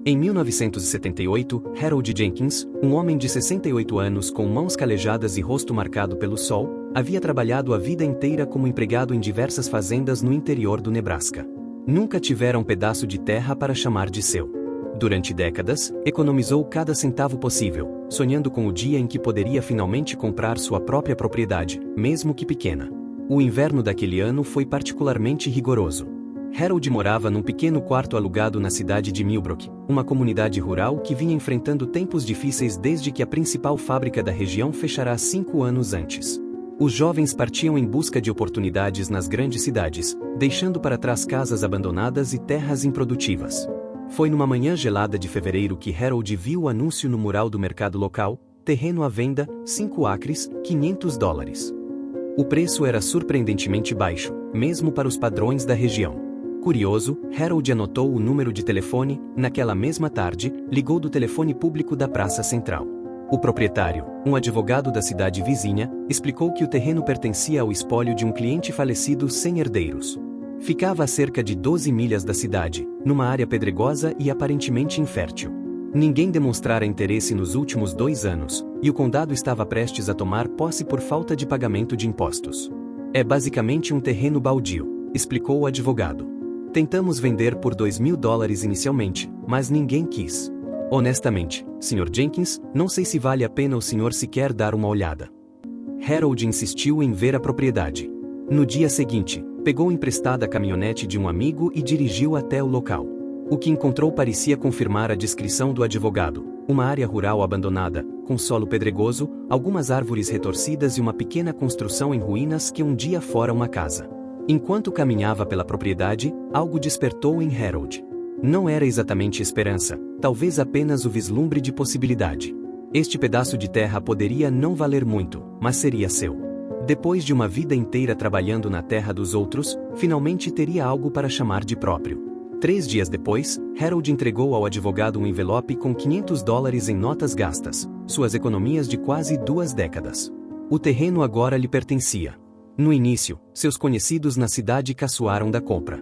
Em 1978, Harold Jenkins, um homem de 68 anos com mãos calejadas e rosto marcado pelo sol, havia trabalhado a vida inteira como empregado em diversas fazendas no interior do Nebraska. Nunca tivera um pedaço de terra para chamar de seu. Durante décadas, economizou cada centavo possível, sonhando com o dia em que poderia finalmente comprar sua própria propriedade, mesmo que pequena. O inverno daquele ano foi particularmente rigoroso. Harold morava num pequeno quarto alugado na cidade de Millbrook, uma comunidade rural que vinha enfrentando tempos difíceis desde que a principal fábrica da região fechara 5 anos antes. Os jovens partiam em busca de oportunidades nas grandes cidades, deixando para trás casas abandonadas e terras improdutivas. Foi numa manhã gelada de fevereiro que Harold viu o anúncio no mural do mercado local: terreno à venda, 5 acres, $500. O preço era surpreendentemente baixo, mesmo para os padrões da região. Curioso, Harold anotou o número de telefone. Naquela mesma tarde, ligou do telefone público da Praça Central. O proprietário, um advogado da cidade vizinha, explicou que o terreno pertencia ao espólio de um cliente falecido sem herdeiros. Ficava a cerca de 12 milhas da cidade, numa área pedregosa e aparentemente infértil. Ninguém demonstrara interesse nos últimos 2 anos, e o condado estava prestes a tomar posse por falta de pagamento de impostos. É basicamente um terreno baldio, explicou o advogado. Tentamos vender por $2.000 inicialmente, mas ninguém quis. Honestamente, Sr. Jenkins, não sei se vale a pena o senhor sequer dar uma olhada. Harold insistiu em ver a propriedade. No dia seguinte, pegou emprestada a caminhonete de um amigo e dirigiu até o local. O que encontrou parecia confirmar a descrição do advogado: uma área rural abandonada, com solo pedregoso, algumas árvores retorcidas e uma pequena construção em ruínas que um dia fora uma casa. Enquanto caminhava pela propriedade, algo despertou em Harold. Não era exatamente esperança, talvez apenas o vislumbre de possibilidade. Este pedaço de terra poderia não valer muito, mas seria seu. Depois de uma vida inteira trabalhando na terra dos outros, finalmente teria algo para chamar de próprio. 3 dias depois, Harold entregou ao advogado um envelope com $500 em notas gastas, suas economias de quase 2 décadas. O terreno agora lhe pertencia. No início, seus conhecidos na cidade caçoaram da compra.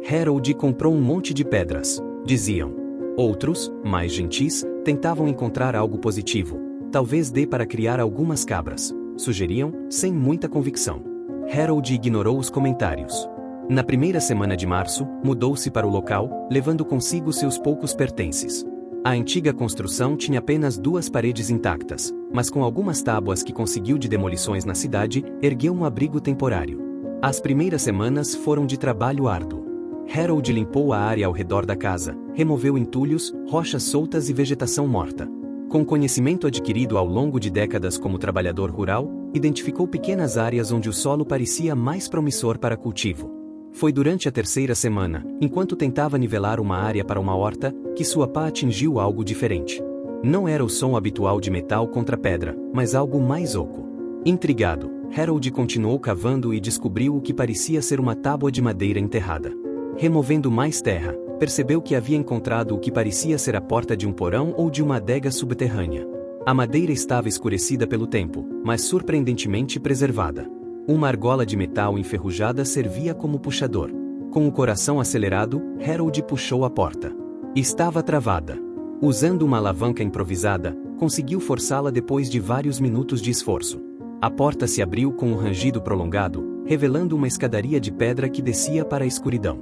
Harold comprou um monte de pedras, diziam. Outros, mais gentis, tentavam encontrar algo positivo. Talvez dê para criar algumas cabras, sugeriam, sem muita convicção. Harold ignorou os comentários. Na primeira semana de março, mudou-se para o local, levando consigo seus poucos pertences. A antiga construção tinha apenas 2 paredes intactas, mas com algumas tábuas que conseguiu de demolições na cidade, ergueu um abrigo temporário. As primeiras semanas foram de trabalho árduo. Harold limpou a área ao redor da casa, removeu entulhos, rochas soltas e vegetação morta. Com conhecimento adquirido ao longo de décadas como trabalhador rural, identificou pequenas áreas onde o solo parecia mais promissor para cultivo. Foi durante a 3ª semana, enquanto tentava nivelar uma área para uma horta, que sua pá atingiu algo diferente. Não era o som habitual de metal contra pedra, mas algo mais oco. Intrigado, Harold continuou cavando e descobriu o que parecia ser uma tábua de madeira enterrada. Removendo mais terra, percebeu que havia encontrado o que parecia ser a porta de um porão ou de uma adega subterrânea. A madeira estava escurecida pelo tempo, mas surpreendentemente preservada. Uma argola de metal enferrujada servia como puxador. Com o coração acelerado, Harold puxou a porta. Estava travada. Usando uma alavanca improvisada, conseguiu forçá-la depois de vários minutos de esforço. A porta se abriu com um rangido prolongado, revelando uma escadaria de pedra que descia para a escuridão.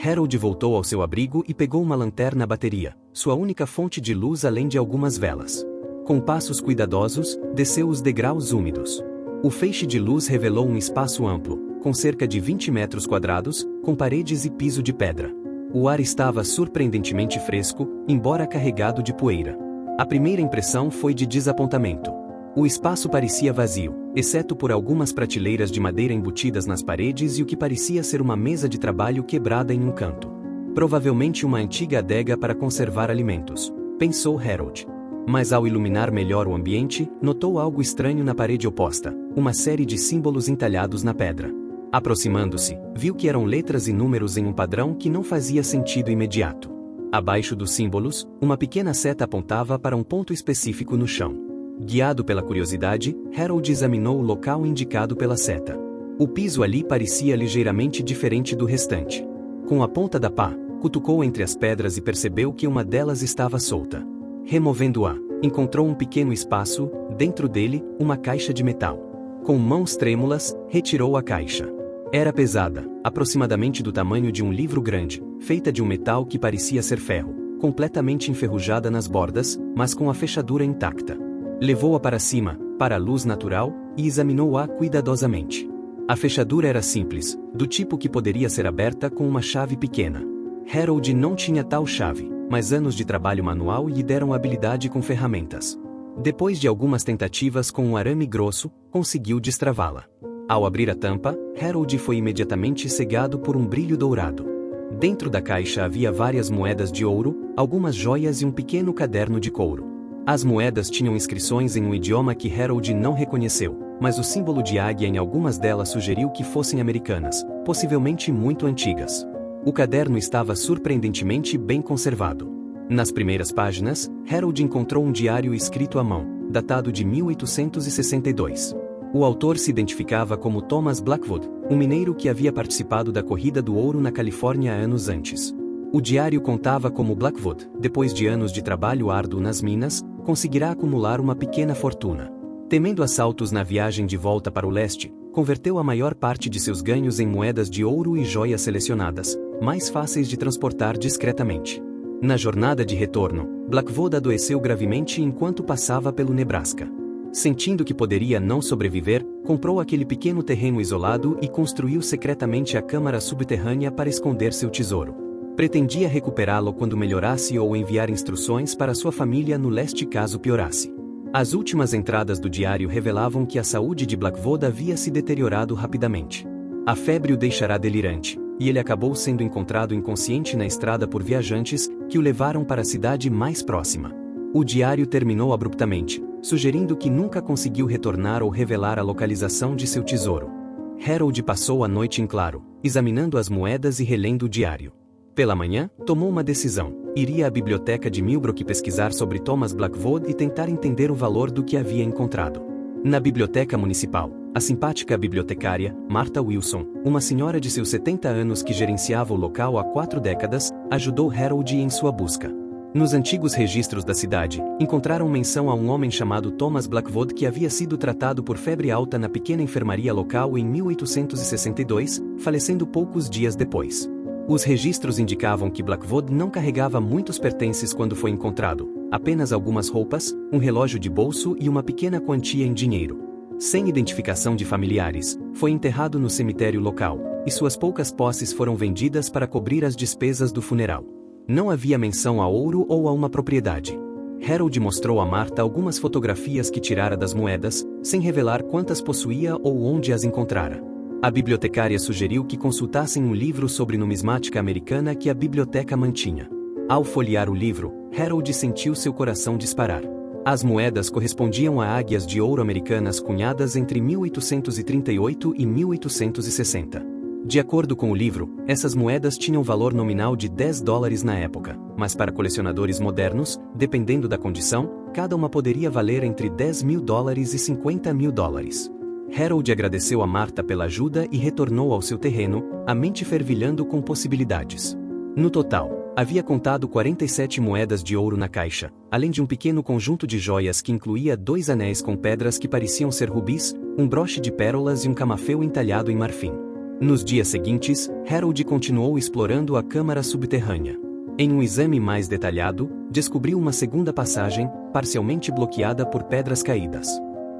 Harold voltou ao seu abrigo e pegou uma lanterna à bateria, sua única fonte de luz além de algumas velas. Com passos cuidadosos, desceu os degraus úmidos. O feixe de luz revelou um espaço amplo, com cerca de 20 metros quadrados, com paredes e piso de pedra. O ar estava surpreendentemente fresco, embora carregado de poeira. A primeira impressão foi de desapontamento. O espaço parecia vazio, exceto por algumas prateleiras de madeira embutidas nas paredes e o que parecia ser uma mesa de trabalho quebrada em um canto. Provavelmente uma antiga adega para conservar alimentos, pensou Harold. Mas ao iluminar melhor o ambiente, notou algo estranho na parede oposta, uma série de símbolos entalhados na pedra. Aproximando-se, viu que eram letras e números em um padrão que não fazia sentido imediato. Abaixo dos símbolos, uma pequena seta apontava para um ponto específico no chão. Guiado pela curiosidade, Harold examinou o local indicado pela seta. O piso ali parecia ligeiramente diferente do restante. Com a ponta da pá, cutucou entre as pedras e percebeu que uma delas estava solta. Removendo-a, encontrou um pequeno espaço, dentro dele, uma caixa de metal. Com mãos trêmulas, retirou a caixa. Era pesada, aproximadamente do tamanho de um livro grande, feita de um metal que parecia ser ferro, completamente enferrujada nas bordas, mas com a fechadura intacta. Levou-a para cima, para a luz natural, e examinou-a cuidadosamente. A fechadura era simples, do tipo que poderia ser aberta com uma chave pequena. Harold não tinha tal chave, mas anos de trabalho manual lhe deram habilidade com ferramentas. Depois de algumas tentativas com um arame grosso, conseguiu destravá-la. Ao abrir a tampa, Harold foi imediatamente cegado por um brilho dourado. Dentro da caixa havia várias moedas de ouro, algumas joias e um pequeno caderno de couro. As moedas tinham inscrições em um idioma que Harold não reconheceu, mas o símbolo de águia em algumas delas sugeriu que fossem americanas, possivelmente muito antigas. O caderno estava surpreendentemente bem conservado. Nas primeiras páginas, Harold encontrou um diário escrito à mão, datado de 1862. O autor se identificava como Thomas Blackwood, um mineiro que havia participado da Corrida do Ouro na Califórnia anos antes. O diário contava como Blackwood, depois de anos de trabalho árduo nas minas, conseguirá acumular uma pequena fortuna. Temendo assaltos na viagem de volta para o leste, converteu a maior parte de seus ganhos em moedas de ouro e joias selecionadas, mais fáceis de transportar discretamente. Na jornada de retorno, Blackwood adoeceu gravemente enquanto passava pelo Nebraska. Sentindo que poderia não sobreviver, comprou aquele pequeno terreno isolado e construiu secretamente a câmara subterrânea para esconder seu tesouro. Pretendia recuperá-lo quando melhorasse ou enviar instruções para sua família no leste caso piorasse. As últimas entradas do diário revelavam que a saúde de Blackwood havia se deteriorado rapidamente. A febre o deixará delirante, e ele acabou sendo encontrado inconsciente na estrada por viajantes, que o levaram para a cidade mais próxima. O diário terminou abruptamente, sugerindo que nunca conseguiu retornar ou revelar a localização de seu tesouro. Harold passou a noite em claro, examinando as moedas e relendo o diário. Pela manhã, tomou uma decisão: iria à biblioteca de Millbrook pesquisar sobre Thomas Blackwood e tentar entender o valor do que havia encontrado. Na biblioteca municipal, a simpática bibliotecária, Martha Wilson, uma senhora de seus 70 anos que gerenciava o local há 4 décadas, ajudou Harold em sua busca. Nos antigos registros da cidade, encontraram menção a um homem chamado Thomas Blackwood que havia sido tratado por febre alta na pequena enfermaria local em 1862, falecendo poucos dias depois. Os registros indicavam que Blackwood não carregava muitos pertences quando foi encontrado, apenas algumas roupas, um relógio de bolso e uma pequena quantia em dinheiro. Sem identificação de familiares, foi enterrado no cemitério local, e suas poucas posses foram vendidas para cobrir as despesas do funeral. Não havia menção a ouro ou a uma propriedade. Harold mostrou a Martha algumas fotografias que tirara das moedas, sem revelar quantas possuía ou onde as encontrara. A bibliotecária sugeriu que consultassem um livro sobre numismática americana que a biblioteca mantinha. Ao folhear o livro, Harold sentiu seu coração disparar. As moedas correspondiam a águias de ouro americanas cunhadas entre 1838 e 1860. De acordo com o livro, essas moedas tinham valor nominal de $10 na época, mas para colecionadores modernos, dependendo da condição, cada uma poderia valer entre $10.000 e $50.000. Harold agradeceu a Martha pela ajuda e retornou ao seu terreno, a mente fervilhando com possibilidades. No total, havia contado 47 moedas de ouro na caixa, além de um pequeno conjunto de joias que incluía 2 anéis com pedras que pareciam ser rubis, um broche de pérolas e um camafeu entalhado em marfim. Nos dias seguintes, Harold continuou explorando a câmara subterrânea. Em um exame mais detalhado, descobriu uma segunda passagem, parcialmente bloqueada por pedras caídas.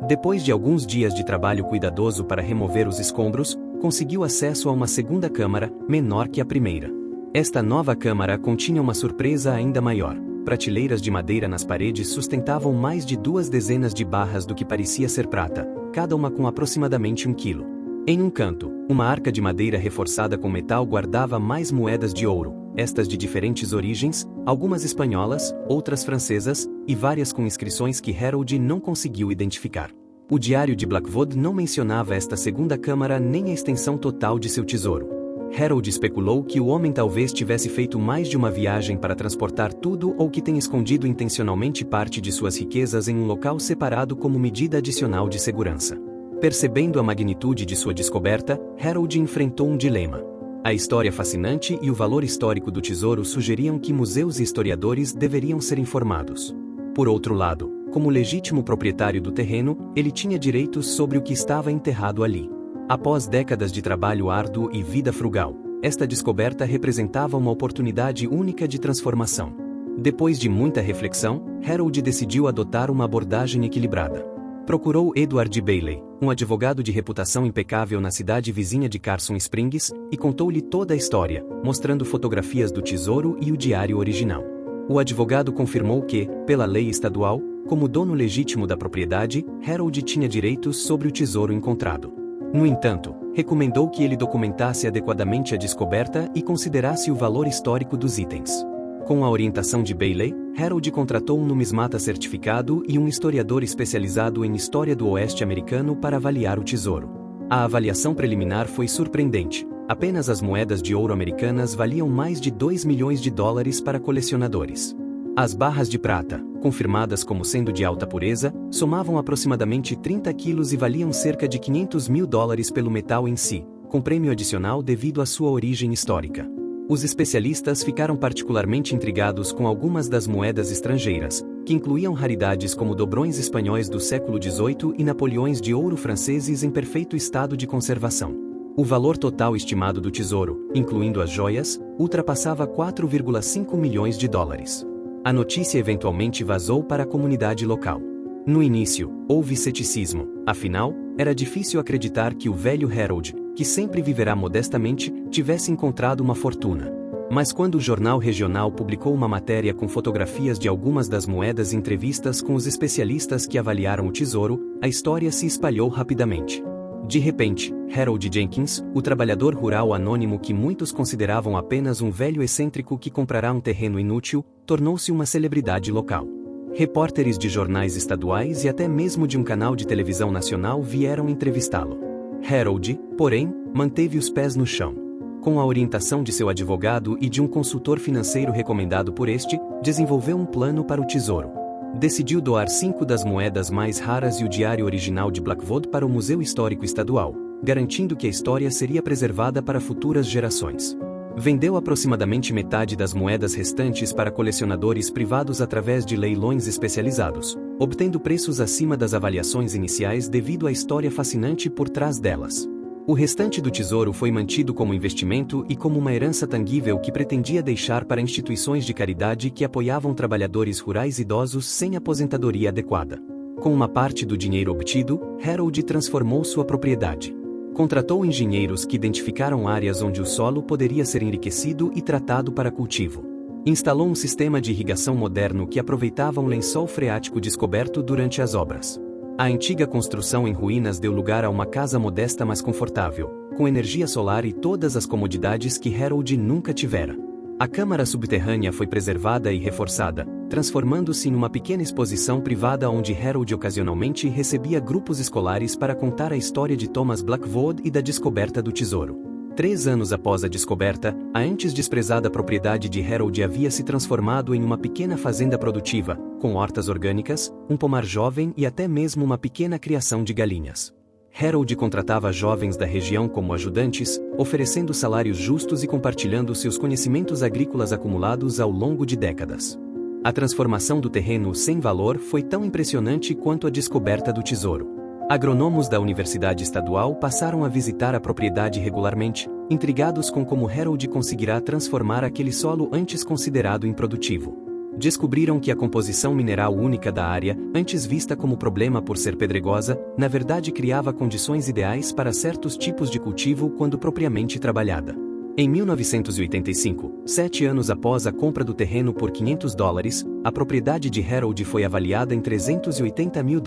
Depois de alguns dias de trabalho cuidadoso para remover os escombros, conseguiu acesso a uma segunda câmara, menor que a primeira. Esta nova câmara continha uma surpresa ainda maior. Prateleiras de madeira nas paredes sustentavam mais de 2 dezenas de barras do que parecia ser prata, cada uma com aproximadamente 1 quilo. Em um canto, uma arca de madeira reforçada com metal guardava mais moedas de ouro, estas de diferentes origens, algumas espanholas, outras francesas, e várias com inscrições que Harold não conseguiu identificar. O diário de Blackwood não mencionava esta segunda câmara nem a extensão total de seu tesouro. Harold especulou que o homem talvez tivesse feito mais de uma viagem para transportar tudo ou que tenha escondido intencionalmente parte de suas riquezas em um local separado como medida adicional de segurança. Percebendo a magnitude de sua descoberta, Harold enfrentou um dilema. A história fascinante e o valor histórico do tesouro sugeriam que museus e historiadores deveriam ser informados. Por outro lado, como legítimo proprietário do terreno, ele tinha direitos sobre o que estava enterrado ali. Após décadas de trabalho árduo e vida frugal, esta descoberta representava uma oportunidade única de transformação. Depois de muita reflexão, Harold decidiu adotar uma abordagem equilibrada. Procurou Edward Bailey, um advogado de reputação impecável na cidade vizinha de Carson Springs, e contou-lhe toda a história, mostrando fotografias do tesouro e o diário original. O advogado confirmou que, pela lei estadual, como dono legítimo da propriedade, Harold tinha direitos sobre o tesouro encontrado. No entanto, recomendou que ele documentasse adequadamente a descoberta e considerasse o valor histórico dos itens. Com a orientação de Bailey, Harold contratou um numismata certificado e um historiador especializado em história do Oeste americano para avaliar o tesouro. A avaliação preliminar foi surpreendente. Apenas as moedas de ouro americanas valiam mais de $2 milhões para colecionadores. As barras de prata, confirmadas como sendo de alta pureza, somavam aproximadamente 30 quilos e valiam cerca de $500 mil pelo metal em si, com prêmio adicional devido à sua origem histórica. Os especialistas ficaram particularmente intrigados com algumas das moedas estrangeiras, que incluíam raridades como dobrões espanhóis do século XVIII e napoleões de ouro franceses em perfeito estado de conservação. O valor total estimado do tesouro, incluindo as joias, ultrapassava $4,5 milhões. A notícia eventualmente vazou para a comunidade local. No início, houve ceticismo, afinal, era difícil acreditar que o velho Harold, que sempre viverá modestamente, tivesse encontrado uma fortuna. Mas quando o jornal regional publicou uma matéria com fotografias de algumas das moedas e entrevistas com os especialistas que avaliaram o tesouro, a história se espalhou rapidamente. De repente, Harold Jenkins, o trabalhador rural anônimo que muitos consideravam apenas um velho excêntrico que comprará um terreno inútil, tornou-se uma celebridade local. Repórteres de jornais estaduais e até mesmo de um canal de televisão nacional vieram entrevistá-lo. Harold, porém, manteve os pés no chão. Com a orientação de seu advogado e de um consultor financeiro recomendado por este, desenvolveu um plano para o tesouro. Decidiu doar 5 das moedas mais raras e o diário original de Blackwood para o Museu Histórico Estadual, garantindo que a história seria preservada para futuras gerações. Vendeu aproximadamente metade das moedas restantes para colecionadores privados através de leilões especializados, obtendo preços acima das avaliações iniciais devido à história fascinante por trás delas. O restante do tesouro foi mantido como investimento e como uma herança tangível que pretendia deixar para instituições de caridade que apoiavam trabalhadores rurais idosos sem aposentadoria adequada. Com uma parte do dinheiro obtido, Harold transformou sua propriedade. Contratou engenheiros que identificaram áreas onde o solo poderia ser enriquecido e tratado para cultivo. Instalou um sistema de irrigação moderno que aproveitava um lençol freático descoberto durante as obras. A antiga construção em ruínas deu lugar a uma casa modesta mas confortável, com energia solar e todas as comodidades que Harold nunca tivera. A câmara subterrânea foi preservada e reforçada, transformando-se numa pequena exposição privada onde Harold ocasionalmente recebia grupos escolares para contar a história de Thomas Blackwood e da descoberta do tesouro. 3 anos após a descoberta, a antes desprezada propriedade de Harold havia se transformado em uma pequena fazenda produtiva, com hortas orgânicas, um pomar jovem e até mesmo uma pequena criação de galinhas. Harold contratava jovens da região como ajudantes, oferecendo salários justos e compartilhando seus conhecimentos agrícolas acumulados ao longo de décadas. A transformação do terreno sem valor foi tão impressionante quanto a descoberta do tesouro. Agrônomos da Universidade Estadual passaram a visitar a propriedade regularmente, intrigados com como Harold conseguirá transformar aquele solo antes considerado improdutivo. Descobriram que a composição mineral única da área, antes vista como problema por ser pedregosa, na verdade criava condições ideais para certos tipos de cultivo quando propriamente trabalhada. Em 1985, 7 anos após a compra do terreno por $500, a propriedade de Harold foi avaliada em $380 mil,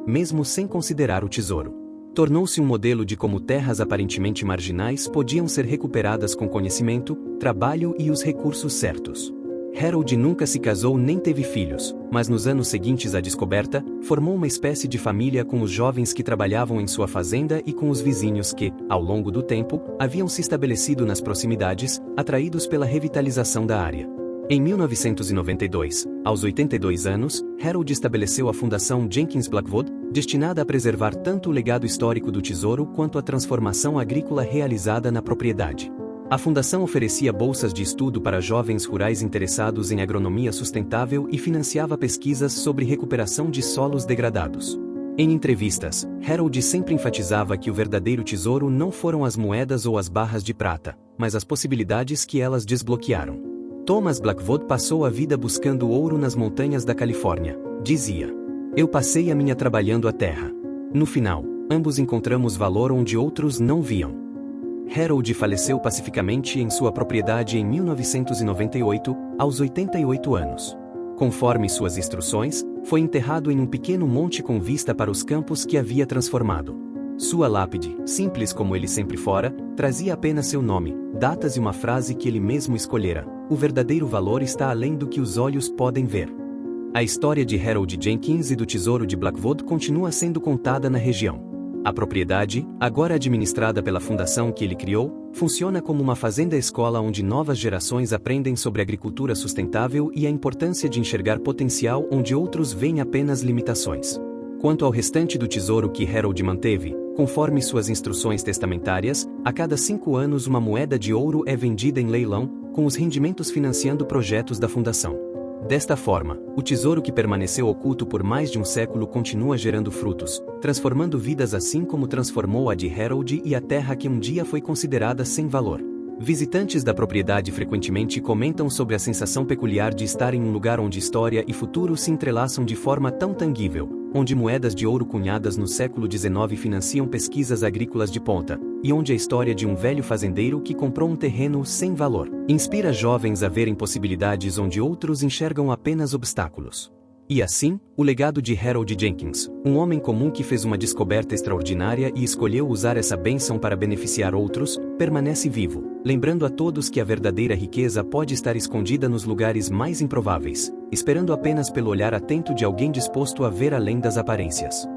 mesmo sem considerar o tesouro. Tornou-se um modelo de como terras aparentemente marginais podiam ser recuperadas com conhecimento, trabalho e os recursos certos. Harold nunca se casou nem teve filhos, mas nos anos seguintes à descoberta, formou uma espécie de família com os jovens que trabalhavam em sua fazenda e com os vizinhos que, ao longo do tempo, haviam se estabelecido nas proximidades, atraídos pela revitalização da área. Em 1992, aos 82 anos, Harold estabeleceu a Fundação Jenkins Blackwood, destinada a preservar tanto o legado histórico do tesouro quanto a transformação agrícola realizada na propriedade. A fundação oferecia bolsas de estudo para jovens rurais interessados em agronomia sustentável e financiava pesquisas sobre recuperação de solos degradados. Em entrevistas, Harold sempre enfatizava que o verdadeiro tesouro não foram as moedas ou as barras de prata, mas as possibilidades que elas desbloquearam. Thomas Blackwood passou a vida buscando ouro nas montanhas da Califórnia, dizia. Eu passei a minha trabalhando a terra. No final, ambos encontramos valor onde outros não viam. Harold faleceu pacificamente em sua propriedade em 1998, aos 88 anos. Conforme suas instruções, foi enterrado em um pequeno monte com vista para os campos que havia transformado. Sua lápide, simples como ele sempre fora, trazia apenas seu nome, datas e uma frase que ele mesmo escolhera: o verdadeiro valor está além do que os olhos podem ver. A história de Harold Jenkins e do tesouro de Blackwood continua sendo contada na região. A propriedade, agora administrada pela fundação que ele criou, funciona como uma fazenda-escola onde novas gerações aprendem sobre agricultura sustentável e a importância de enxergar potencial onde outros veem apenas limitações. Quanto ao restante do tesouro que Harold manteve, conforme suas instruções testamentárias, a cada 5 anos uma moeda de ouro é vendida em leilão, com os rendimentos financiando projetos da fundação. Desta forma, o tesouro que permaneceu oculto por mais de um século continua gerando frutos, transformando vidas assim como transformou a de Harold e a terra que um dia foi considerada sem valor. Visitantes da propriedade frequentemente comentam sobre a sensação peculiar de estar em um lugar onde história e futuro se entrelaçam de forma tão tangível, onde moedas de ouro cunhadas no século XIX financiam pesquisas agrícolas de ponta, e onde a história de um velho fazendeiro que comprou um terreno sem valor inspira jovens a verem possibilidades onde outros enxergam apenas obstáculos. E assim, o legado de Harold Jenkins, um homem comum que fez uma descoberta extraordinária e escolheu usar essa bênção para beneficiar outros, permanece vivo, lembrando a todos que a verdadeira riqueza pode estar escondida nos lugares mais improváveis, esperando apenas pelo olhar atento de alguém disposto a ver além das aparências.